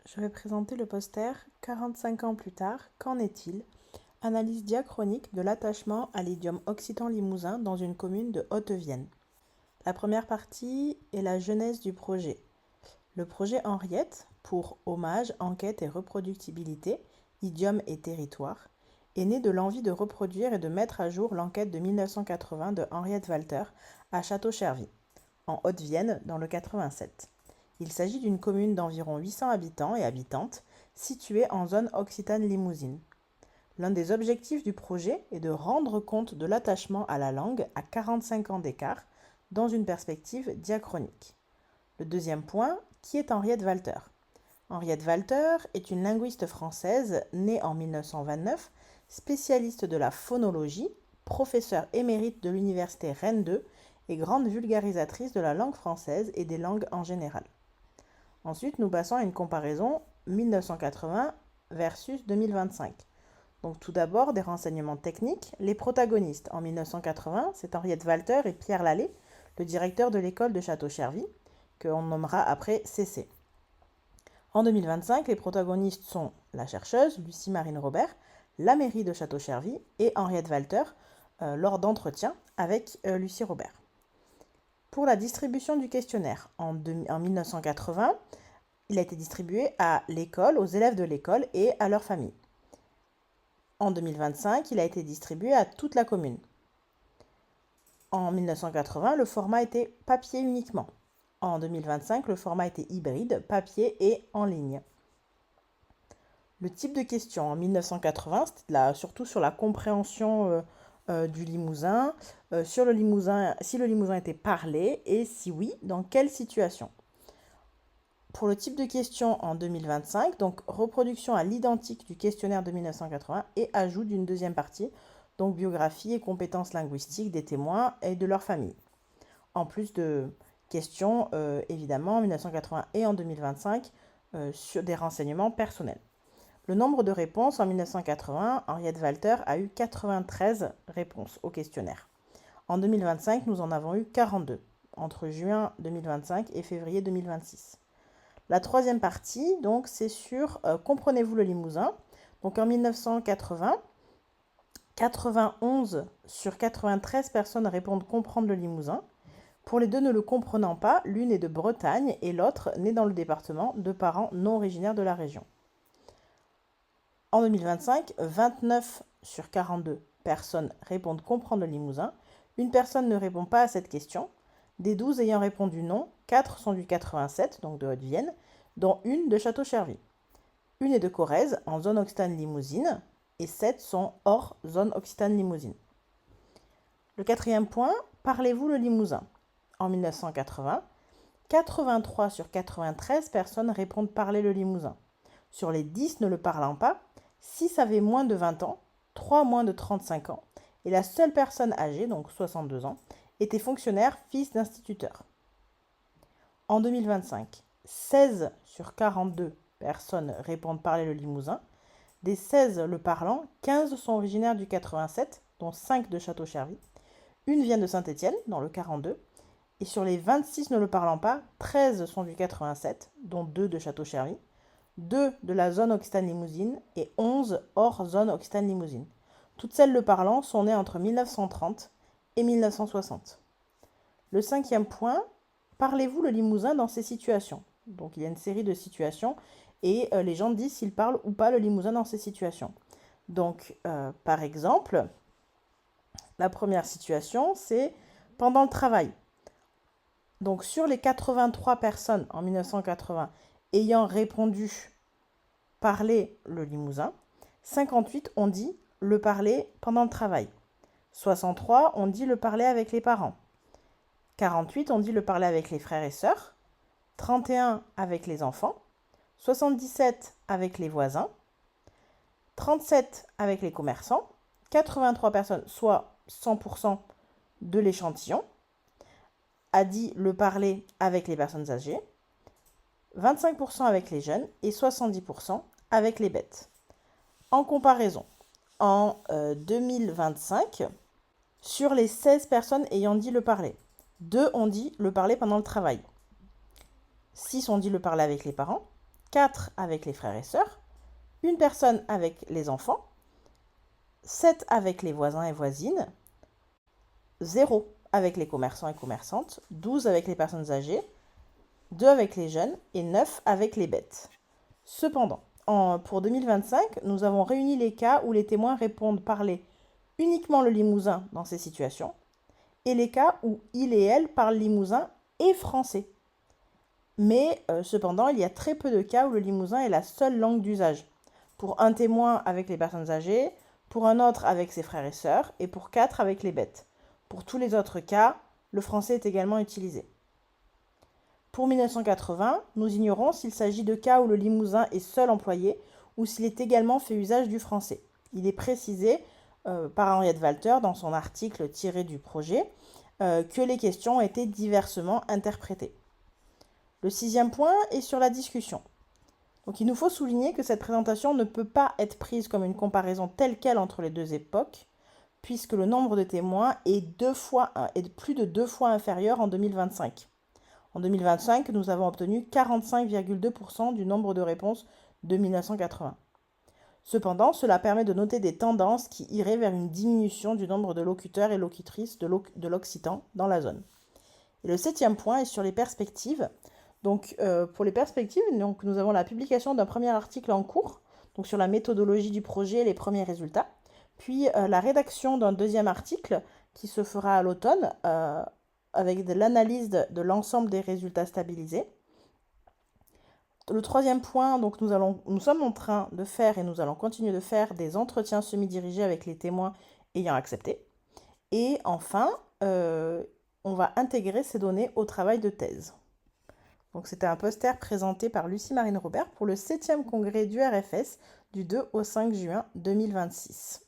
Je vais présenter le poster 45 ans plus tard, qu'en est-il? Analyse diachronique de l'attachement à l'idiome occitan limousin dans une commune de Haute-Vienne. La première partie est la genèse du projet. Le projet Henriette, pour hommage, enquête et reproductibilité, idiome et territoire, est né de l'envie de reproduire et de mettre à jour l'enquête de 1980 de Henriette Walter à Château-Chervy, en Haute-Vienne, dans le 87. Il s'agit d'une commune d'environ 800 habitants et habitantes, située en zone occitane-limousine. L'un des objectifs du projet est de rendre compte de l'attachement à la langue à 45 ans d'écart, dans une perspective diachronique. Le deuxième point, qui est Henriette Walter? Henriette Walter est une linguiste française née en 1929, spécialiste de la phonologie, professeure émérite de l'université Rennes 2 et grande vulgarisatrice de la langue française et des langues en général. Ensuite, nous passons à une comparaison 1980 versus 2025. Donc tout d'abord, des renseignements techniques. Les protagonistes en 1980, c'est Henriette Walter et Pierre Lallet, le directeur de l'école de Château-Chervy, qu'on nommera après CC. En 2025, les protagonistes sont la chercheuse Lucie Marine Robert, la mairie de Château-Chervy et Henriette Walter lors d'entretiens avec Lucie Robert. Pour la distribution du questionnaire, en 1980, il a été distribué à l'école, aux élèves de l'école et à leurs familles. En 2025, il a été distribué à toute la commune. En 1980, le format était papier uniquement. En 2025, le format était hybride, papier et en ligne. Le type de question en 1980, c'était surtout sur la compréhension du Limousin, sur le Limousin, si le Limousin était parlé et si oui, dans quelle situation. Pour le type de question en 2025, donc reproduction à l'identique du questionnaire de 1980 et ajout d'une deuxième partie, donc biographie et compétences linguistiques des témoins et de leur famille. En plus de questions, évidemment, en 1980 et en 2025, sur des renseignements personnels. Le nombre de réponses en 1980, Henriette Walter a eu 93 réponses au questionnaire. En 2025, nous en avons eu 42, entre juin 2025 et février 2026. La troisième partie, donc, c'est sur Comprenez-vous le Limousin? Donc en 1980, 91 sur 93 personnes répondent comprendre le Limousin. Pour les deux ne le comprenant pas, l'une est de Bretagne et l'autre née dans le département, de parents non originaires de la région. En 2025, 29 sur 42 personnes répondent comprendre le Limousin. Une personne ne répond pas à cette question. Des 12 ayant répondu non, 4 sont du 87, donc de Haute-Vienne, dont une de Château-Chervy. Une est de Corrèze, en zone Occitane-Limousine, et 7 sont hors zone Occitane-Limousine. Le quatrième point, parlez-vous le Limousin? En 1980, 83 sur 93 personnes répondent parler le Limousin. Sur les 10 ne le parlant pas, 6 avaient moins de 20 ans, 3 moins de 35 ans, et la seule personne âgée, donc 62 ans, était fonctionnaire, fils d'instituteur. En 2025, 16 sur 42 personnes répondent parler le Limousin. Des 16 le parlant, 15 sont originaires du 87, dont 5 de Château-Chervy. Une vient de Saint-Étienne, dans le 42. Et sur les 26 ne le parlant pas, 13 sont du 87, dont 2 de Château-Chervy. 2 de la zone Occitane-Limousine et 11 hors zone Occitane-Limousine. Toutes celles le parlant sont nées entre 1930 et 1960. Le cinquième point, parlez-vous le Limousin dans ces situations? Donc il y a une série de situations et les gens disent s'ils parlent ou pas le Limousin dans ces situations. Donc par exemple, la première situation c'est pendant le travail. Donc sur les 83 personnes en 1980 ayant répondu parler le Limousin, 58 ont dit le parler pendant le travail. 63 ont dit le parler avec les parents. 48 ont dit le parler avec les frères et sœurs. 31 avec les enfants. 77 avec les voisins. 37 avec les commerçants. 83 personnes, soit 100% de l'échantillon, a dit le parler avec les personnes âgées. 25% avec les jeunes et 70% avec les bêtes. En comparaison, en 2025, sur les 16 personnes ayant dit le parler, 2 ont dit le parler pendant le travail, 6 ont dit le parler avec les parents, 4 avec les frères et sœurs, une personne avec les enfants, 7 avec les voisins et voisines, 0 avec les commerçants et commerçantes, 12 avec les personnes âgées, 2 avec les jeunes et 9 avec les bêtes. Cependant, pour 2025, nous avons réuni les cas où les témoins répondent parler uniquement le limousin dans ces situations et les cas où il et elle parlent limousin et français. Mais cependant, il y a très peu de cas où le limousin est la seule langue d'usage. Pour un témoin avec les personnes âgées, pour un autre avec ses frères et sœurs, et pour 4 avec les bêtes. Pour tous les autres cas, le français est également utilisé. Pour 1980, nous ignorons s'il s'agit de cas où le limousin est seul employé ou s'il est également fait usage du français. Il est précisé par Henriette Walter dans son article tiré du projet que les questions ont été diversement interprétées. Le 6e point est sur la discussion. Donc il nous faut souligner que cette présentation ne peut pas être prise comme une comparaison telle quelle entre les deux époques, puisque le nombre de témoins est plus de 2 fois inférieur en 2025. En 2025, nous avons obtenu 45,2% du nombre de réponses de 1980. Cependant, cela permet de noter des tendances qui iraient vers une diminution du nombre de locuteurs et locutrices de l'occitan dans la zone. Et le 7e point est sur les perspectives. Donc, pour les perspectives, nous avons la publication d'un premier article en cours, donc sur la méthodologie du projet et les premiers résultats, puis la rédaction d'un deuxième article qui se fera à l'automne avec de l'analyse de l'ensemble des résultats stabilisés. Le 3e point, donc nous sommes en train de faire et nous allons continuer de faire des entretiens semi-dirigés avec les témoins ayant accepté. Et enfin, on va intégrer ces données au travail de thèse. Donc c'était un poster présenté par Lucie Marine Robert pour le 7e congrès du RFS du 2 au 5 juin 2026.